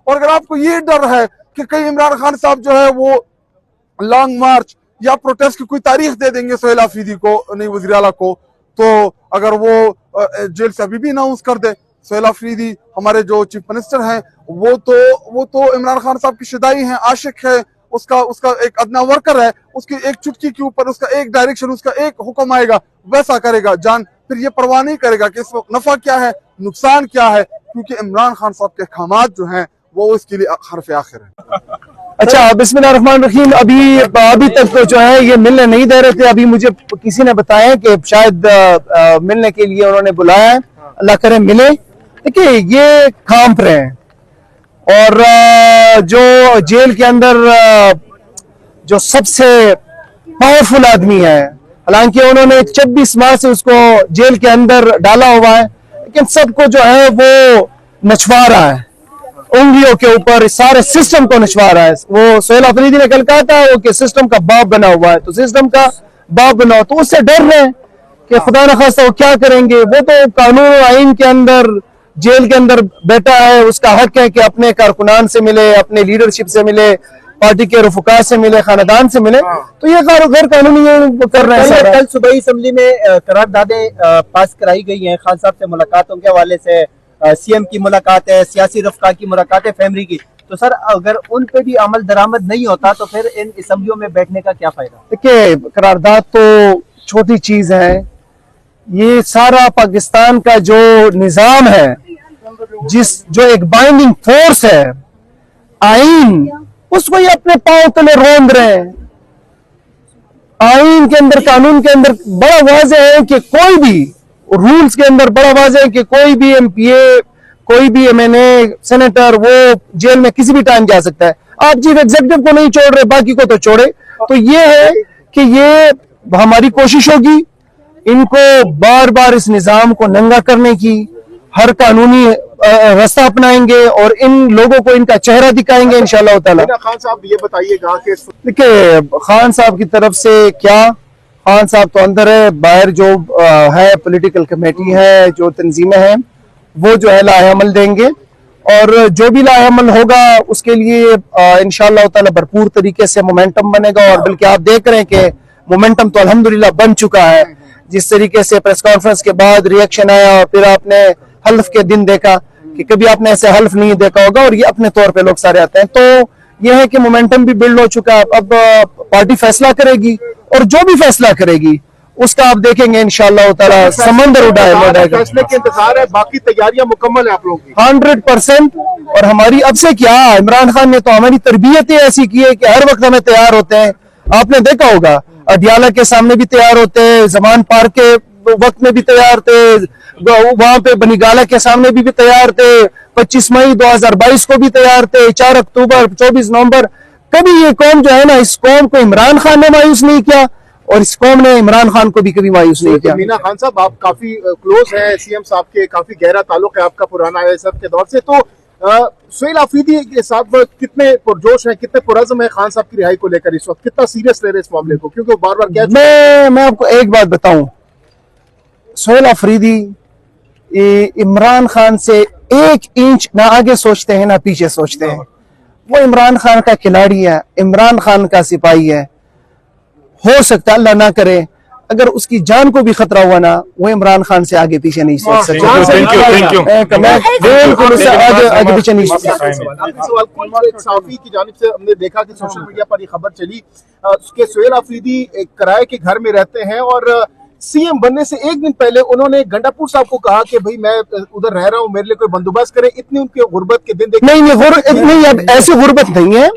और अगर आपको ये डर है कि कहीं इमरान खान साहब जो है वो लॉन्ग मार्च या प्रोटेस्ट की कोई तारीख दे देंगे सोहेल अफरीदी को, नई वज़ीर आला को, तो अगर वो जेल से अभी भी अनाउंस कर दे, सोहेल अफरीदी हमारे जो चीफ मिनिस्टर हैं वो तो इमरान खान साहब की शिदाई हैं, आशिक है, उसका एक अदना वर्कर है, उसकी एक चुटकी के ऊपर उसका एक डायरेक्शन, उसका एक हुक्म आएगा वैसा करेगा जान, फिर ये परवाह नहीं करेगा कि इस वक्त नफा क्या है नुकसान क्या है, क्योंकि इमरान खान साहब के अहकामात जो हैं वो इसके लिए हरफ आखिर है। अच्छा, बिस्मिल्लाहिर्रहमानिर्रहीम। अभी तक तो जो है ये मिलने नहीं दे रहे थे। अभी मुझे किसी ने बताया कि शायद मिलने के लिए उन्होंने बुलाया है, अल्लाह करे मिले। देखिए ये कांप रहे हैं और जो जेल के अंदर जो सबसे पावरफुल आदमी है, हालांकि उन्होंने 26 माह से उसको जेल के अंदर डाला हुआ है, लेकिन सबको जो है वो नचवा रहा है, उंगलियों के ऊपर सारे सिस्टम को नचवा रहा है। वो सोहेल अफरीदी ने कल कहा था वो कि सिस्टम का बाप बना हुआ है, तो सिस्टम का बाप बना हो तो उससे डर रहे हैं कि खुदा न खास्ता वो क्या करेंगे। वो तो कानून और आइन के अंदर जेल के अंदर बैठा है, उसका हक है कि अपने कारकुनान से मिले, अपने लीडरशिप से मिले, पार्टी के रफुका से मिले, खानदान से मिले, तो ये गैर कानूनी कर रहे हैं। कल सुबह असेंबली में करारदादें पास कराई गई हैं खान साहब से मुलाकातों के हवाले से, सीएम की मुलाकात है, सियासी रफ्का की मुलाकात है, फैमिली की, तो सर अगर उन पे भी अमल दरामद नहीं होता तो फिर इन असेंबलियों में बैठने का क्या फायदा? देखिए करारदाद तो छोटी चीज है, ये सारा पाकिस्तान का जो निजाम है, जो एक बाइंडिंग फोर्स है आइन, उसको ये अपने पांव तले रोंद रहे हैं। आइन के अंदर, कानून के अंदर बड़ा वाज़ेह है कि कोई भी रूल्स के अंदर बड़ा वाज़ेह है कि कोई भी एमपीए, कोई भी एमएनए, सेनेटर वो जेल में किसी भी टाइम जा सकता है। आप चीफ एग्जीक्यूटिव को नहीं छोड़ रहे, बाकी को तो छोड़े। तो ये है कि ये हमारी कोशिश होगी इनको बार बार इस निजाम को नंगा करने की, हर कानूनी रास्ता अपनाएंगे और इन लोगों को इनका चेहरा दिखाएंगे इंशाअल्लाह ताला। खान साहब ये बताइएगा कि देखिए खान साहब की तरफ से क्या, खान साहब तो अंदर है, बाहर जो है पॉलिटिकल कमेटी है, जो तंजीमें हैं, वो जो है लाहेअमल देंगे और जो भी लाहेअमल होगा उसके लिए इंशाअल्लाह ताला भरपूर तरीके से मोमेंटम बनेगा। और बल्कि आप देख रहे हैं कि मोमेंटम तो अल्हम्दुलिल्लाह बन चुका है। जिस तरीके से प्रेस कॉन्फ्रेंस के बाद रिएक्शन आया और फिर आपने हल्फ के दिन देखा कि कभी आपने ऐसे हल्फ नहीं देखा होगा और ये अपने तौर पे लोग सारे आते हैं, तो ये है कि मोमेंटम भी बिल्ड हो चुका है। अब पार्टी फैसला करेगी और जो भी फैसला करेगी उसका आप देखेंगे इंशाअल्लाह ताला समंदर उड़ाएगा। फैसले के इंतजार है, बाकी तैयारियां मुकम्मल है आप लोगों की 100%। और हमारी अब से क्या, इमरान खान ने तो हमारी तरबियत ही ऐसी की है कि हर वक्त हमें तैयार होते हैं। आपने देखा होगा अडियाला के सामने भी तैयार होते हैं, जमान पार्क के वक्त में भी तैयार थे, वहां पे बनीगाला के सामने भी तैयार थे, 25 मई 2022 को भी तैयार थे, 4 अक्टूबर, 24 नवंबर। कभी ये कौम जो है ना, इस कौम को इमरान खान ने मायूस नहीं किया और इस कौम ने इमरान खान को भी कभी मायूस नहीं किया। मीना खान साहब आप काफी क्लोज हैं सीएम साहब के, काफी गहरा ताल्लुक है आपका पुराना है सब के दौर से, तो सोहेल अफरीदी के साथ कितने पुरजोश हैं, कितने पुरज़्म है खान साहब की रिहाई को लेकर, इस वक्त कितना सीरियस ले रहे इस मामले को, क्योंकि बार बार क्या मैं आपको एक बात बताऊं, सोहेल अफरीदी इमरान खान से 1 इंच ना आगे सोचते हैं ना पीछे सोचते हैं। वो इमरान खान का खिलाड़ी है, इमरान खान का सिपाही है। हो सकता है अल्लाह ना करे अगर उसकी जान को भी खतरा हुआ ना, वो इमरान खान से आगे पीछे नहीं सोच सकते। बिल्कुल उससे आगे पीछे नहीं सोच सकते। साफी की जानिब से हमने देखा कि सोशल मीडिया पर ये खबर चली कि सोहेल अफरीदी एक किराए के घर में रहते हैं और सीएम बनने से एक दिन पहले उन्होंने गंडापुर साहब को कहा कि भाई मैं उधर रह रहा हूँ, मेरे लिए कोई बंदोबस्त करे। इतनी उनके गुर्बत के दिन नहीं, ऐसी गुर्बत नहीं है।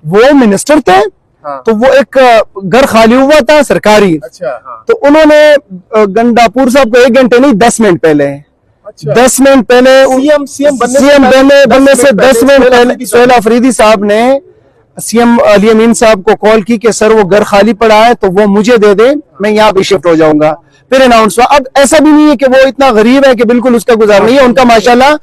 वो मिनिस्टर थे, तो वो एक घर खाली हुआ था सरकारी। अच्छा, तो उन्होंने गंडापुर साहब को 1 घंटे नहीं 10 मिनट पहले, 10 मिनट पहले सीएम बनने से 10 मिनट पहले सोहेल अफरीदी साहब ने सीएम अली अमीन साहब को कॉल की कि सर वो घर खाली पड़ा है तो वो मुझे दे दे, मैं यहाँ पे शिफ्ट हो जाऊंगा। फिर अनाउंस हुआ। अब ऐसा भी नहीं है कि वो इतना गरीब है कि बिल्कुल उसका गुजारा नहीं है। उनका माशाल्लाह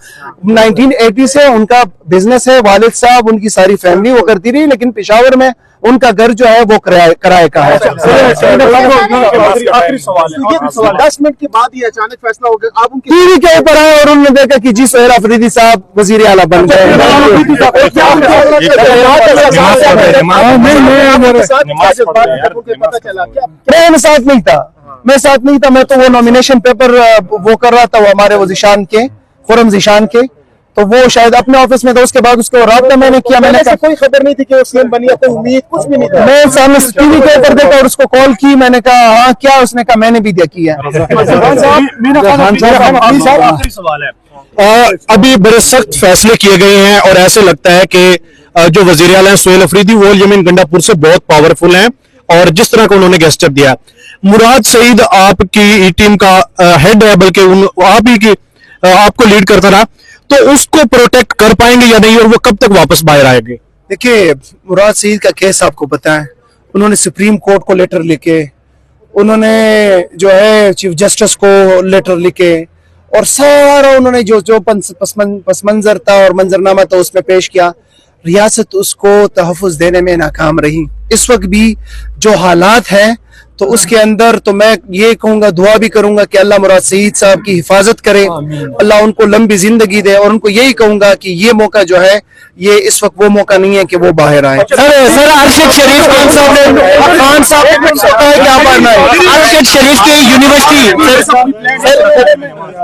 1980 से उनका बिजनेस है, वालिद साहब उनकी सारी फैमिली वो करती रही, लेकिन पेशावर में उनका घर जो है वो किराए का है। आखिरी सवाल है, 10 मिनट के बाद ये अचानक फैसला हो गया, आप उनकी टीवी के ऊपर आए और उन्होंने देखा कि जी सोहेल अफरीदी साहब वजीर आला बन गए। पता चला क्या? मैं साथ नहीं था, मैं तो वो नॉमिनेशन पेपर वो कर रहा था, वो हमारे वो जिशान के, खुरम जिशान के, तो वो शायद अपने ऑफिस में था। उसके बाद उसको राब्ता मैंने किया, मैंने कहा कोई खबर नहीं थी कि वो सीएम बनी है, कोई उम्मीद कुछ भी नहीं था। मैं सामने टीवी के ऊपर देखा और उसको कॉल की, मैंने कहा हाँ क्या, उसने कहा मैंने भी किया। आखिरी सवाल है, अभी बड़े सख्त फैसले किए गए हैं और ऐसे लगता है कि जो वजीर आला हैं सोहेल अफरीदी वो यमन गंडापुर से बहुत पावरफुल हैं और जिस तरह का उन्होंने गेस्चर दिया। मुराद सईद आपकी टीम का हेड है, बल्कि आप ही की आपको लीड करता रहा, तो उसको प्रोटेक्ट कर पाएंगे या नहीं और वो कब तक वापस बाहर आएंगे? देखिए मुराद सईद का केस आपको पता है, उन्होंने सुप्रीम कोर्ट को लेटर लिखे, उन्होंने जो है चीफ जस्टिस को लेटर लिखे और सारा उन्होंने जो पस मंजर था और मंजरनामा था उसमें पेश किया। रियासत उसको तहफ़्फ़ुज़ देने में नाकाम रही। इस वक्त भी जो हालात हैं तो उसके अंदर तो मैं ये कहूंगा, दुआ भी करूंगा कि अल्लाह मुराद सईद साहब की हिफाजत करे, अल्लाह उनको लंबी जिंदगी दे, और उनको यही कहूंगा कि ये मौका जो है ये इस वक्त वो मौका नहीं है कि वो बाहर आए। सर अरशद शरीफ खान साहब ने क्या मानना है? अरशद शरीफ की यूनिवर्सिटी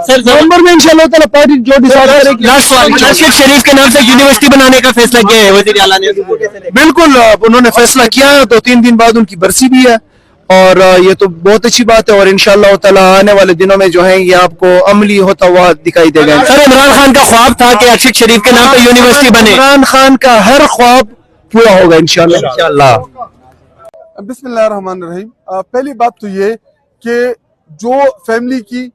सर नवंबर में इंशाल्लाह पार्टी जो डिसाइड करेगी। लास्ट सवाल, अरशद शरीफ के नाम से यूनिवर्सिटी बनाने का फैसला किया है वजीर आला ने? बिल्कुल उन्होंने फैसला किया है, 2-3 दिन बाद उनकी बरसी भी है और ये तो बहुत अच्छी बात है और इंशाअल्लाह ताला आने वाले दिनों में जो है ये आपको अमली होता हुआ दिखाई देगा। सर इमरान खान का ख्वाब था कि अरशद शरीफ के नाम पे यूनिवर्सिटी बने। इमरान खान का हर ख्वाब पूरा होगा इंशाअल्लाह। बिस्मिल्लाहिर्रहमानिर्रहीम। पहली बात तो ये कि जो फैमिली की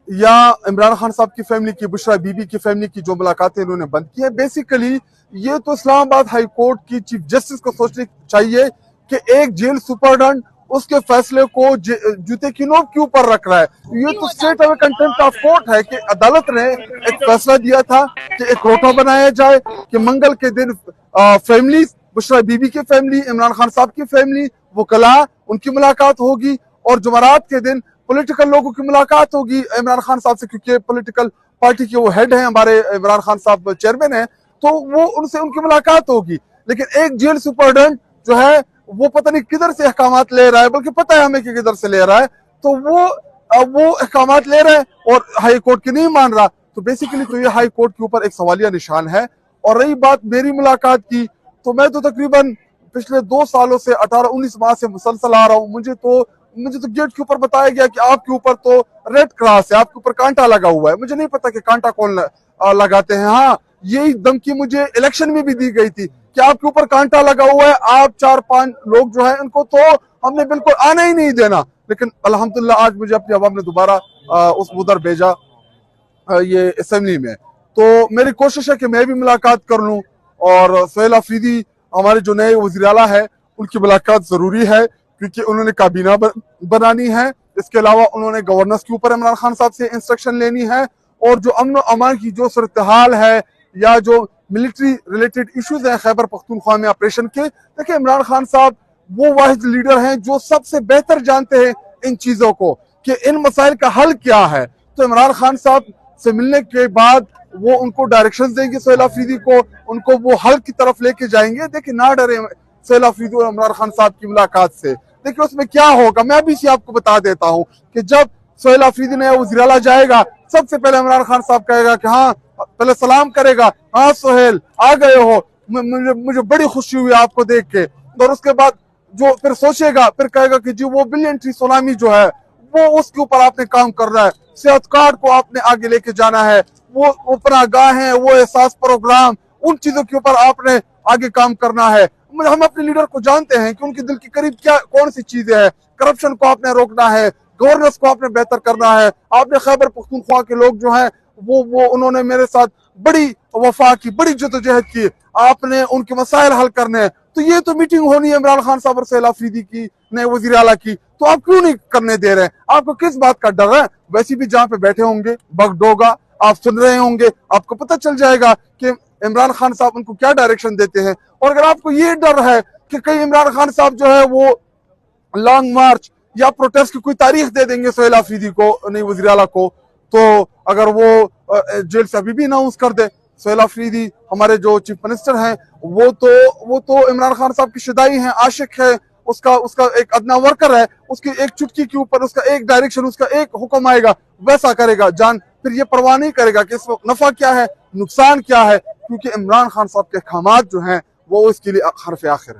या इमरान खान साहब की फैमिली की, बुशरा बीबी की फैमिली की जो मुलाकातें इन्होंने बंद की है, बेसिकली ये तो इस्लामाबाद हाई कोर्ट की चीफ जस्टिस को सोचना चाहिए कि एक जेल सुपरडेंट उसके फैसले को जूते की नोक के ऊपर रख रहा है। ये तो state of contempt of court है कि अदालत ने एक फैसला दिया था कि एक रोटा बनाया जाए कि मंगल के दिन फैमिली, बुशरा बीबी की फैमिली, इमरान खान साहब की फैमिली, वकला, उनकी मुलाकात होगी और जुमेरात के दिन पॉलिटिकल लोगों की मुलाकात होगी इमरान खान साहब से, क्योंकि पॉलिटिकल पार्टी के वो हेड हैं, हमारे इमरान खान साहब चेयरमैन हैं, तो वो उनसे उनकी मुलाकात होगी। लेकिन एक जेल सुपरडेंट जो है वो पता नहीं किधर से अहकामात ले रहा है, बल्कि पता है हमें कि किधर से ले रहा है, तो वो अहकामात ले रहा है और हाई कोर्ट की नहीं मान रहा। तो बेसिकली तो ये हाई कोर्ट के ऊपर एक सवालिया निशान है। और रही बात मेरी मुलाकात की, तो मैं तो तकरीबन पिछले 2 सालों से 18-19 माह से मुसलसल आ रहा हूँ। मुझे तो गेट के ऊपर बताया गया कि आपके ऊपर तो रेड क्रॉस है, आपके ऊपर कांटा लगा हुआ है। मुझे नहीं पता कि कांटा कौन लगाते हैं। हाँ, यही धमकी मुझे इलेक्शन में भी दी गई थी कि आपके ऊपर कांटा लगा हुआ है, आप 4-5 लोग जो है उनको तो हमने बिल्कुल आना ही नहीं देना। लेकिन अल्हम्दुलिल्लाह आज मुझे अपनी अवाम ने दोबारा उस उधर भेजा ये असेंबली में, तो मेरी कोशिश है कि मैं भी मुलाकात कर लूं। और सोहेल अफरीदी हमारे जो नए वज़ीर आला है उनकी मुलाकात जरूरी है, क्योंकि उन्होंने काबीना बनानी है। इसके अलावा उन्होंने गवर्नेंस के ऊपर इमरान खान साहब से इंस्ट्रक्शन लेनी है, और जो अमन अमान की जो सूरत हाल है या जो मिलिट्री रिलेटेड इश्यूज हैं खैबर पख्तूनख्वा में ऑपरेशन के, देखिए इमरान खान साहब वो वाहिद लीडर हैं जो सबसे बेहतर जानते हैं इन चीजों को कि इन मसाइल का हल क्या है। तो इमरान खान साहब से मिलने के बाद वो उनको डायरेक्शंस देंगे सोहेल अफरीदी को, उनको वो हल की तरफ लेके जाएंगे। देखिए ना डरे सोहेल अफरीदी और इमरान खान साहब की मुलाकात से, देखिए उसमें क्या होगा मैं अभी से आपको बता देता हूँ कि जब सोहेल अफरीदी नया वज़ीर आला जाएगा, सबसे पहले इमरान खान साहब कहेगा कि हाँ, पहले सलाम करेगा, हाँ सोहेल आ गए हो, मुझे बड़ी खुशी हुई आपको देख के। और उसके बाद जो फिर सोचेगा, फिर कहेगा कि जी वो बिलियन ट्री सुनामी जो है वो उसके ऊपर आपने काम करना है, सेहत कार्ड को आपने आगे लेके जाना है, वो पनाहगाह है, वो एहसास प्रोग्राम, उन चीजों के ऊपर आपने आगे काम करना है। हम अपने लीडर को जानते हैं कि उनके दिल के करीब क्या कौन सी चीजें हैं। करप्शन को आपने रोकना है, गवर्नेंस को आपने बेहतर करना है। आपने खैबर पख्तूनख्वा के लोग जो हैं वो उन्होंने मेरे साथ बड़ी वफा की, बड़ी जदोजहद की, आपने उनके मसाइल हल करने हैं। तो ये तो मीटिंग होनी है इमरान खान साहब और सोहेल अफरीदी की, नए वजीर आला की, तो आप क्यों नहीं करने दे रहे हैं? आपको किस बात का डर है? वैसे भी जहाँ पे बैठे होंगे बगडोगा आप सुन रहे होंगे, आपको पता चल जाएगा कि इमरान खान साहब उनको क्या डायरेक्शन देते हैं। और अगर आपको ये डर है कि कहीं इमरान खान साहब जो है वो लॉन्ग मार्च या प्रोटेस्ट की कोई तारीख दे देंगे सुहेल आफरीदी को, नई वज़ीर आला को, तो अगर वो जेल से अभी भी अनाउंस कर दे। सुहेल आफरीदी हमारे जो चीफ मिनिस्टर हैं वो तो इमरान खान साहब की शिदाई हैं, आशिक है, उसका एक अदना वर्कर है, उसकी एक चुटकी के ऊपर उसका एक डायरेक्शन, उसका एक हुक्म आएगा वैसा करेगा जान, फिर ये परवाह नहीं करेगा कि इस वक्त नफा क्या है नुकसान क्या है, क्योंकि इमरान खान साहब के अहकामात जो हैं वो इसके लिए हरफ आखिर है।